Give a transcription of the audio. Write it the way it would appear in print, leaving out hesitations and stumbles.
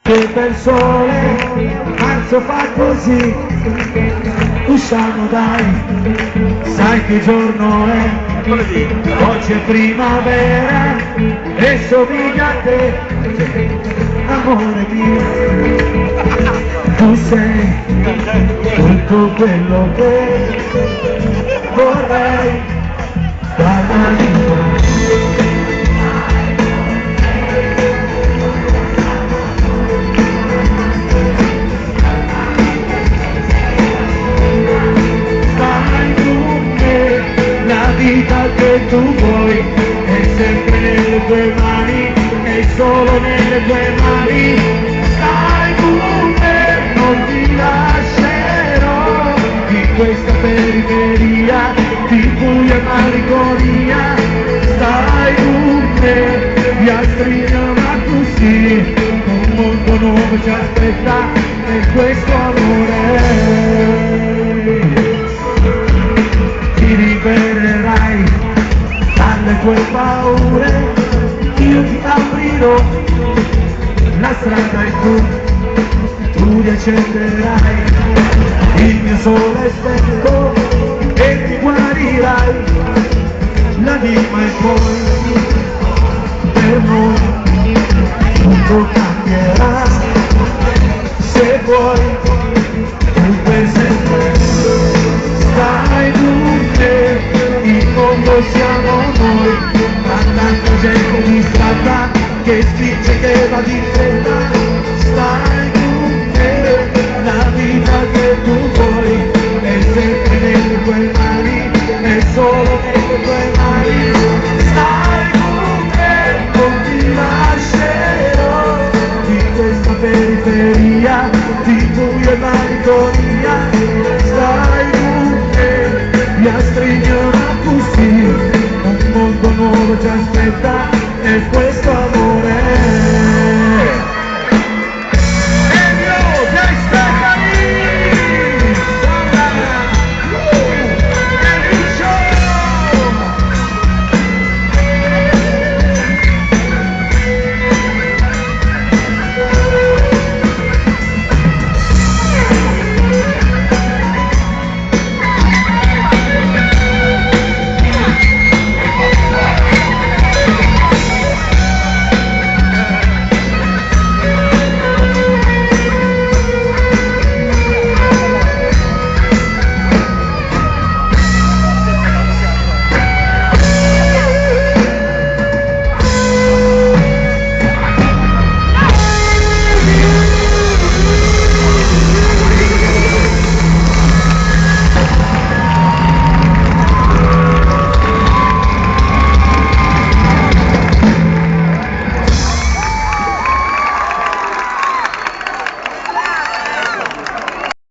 che bel sole, marzo fa così, usciamo dai, sai che giorno è, oggi è primavera e somiglia a te, amore mio, tu sei tutto quello che vorrei dalla vita. Che tu vuoi è sempre nelle tue mani, è solo nelle tue mani, stai con me, non ti lascerò in questa periferia di buia malinconia, stai con me, mi astringiamo così, un mondo nuovo ci aspetta e questo amore ti libererai dalle tue paure, io ti aprirò la strada e tu riaccenderai il mio sole spento e ti guarirai l'anima e poi per noi tutto cambierà se vuoi tu per sempre stai con me, il mondo siamo noi, ma tanta gente distratta che spinge che va di fretta, stai con me, la vita che tu vuoi è sempre nelle tue mani, è solo nelle tue mani, stai con me, non ti lascerò in questa periferia di buia e malinconia, stai con me, mi astringiamo così, un mondo nuovo ci aspetta e questo amore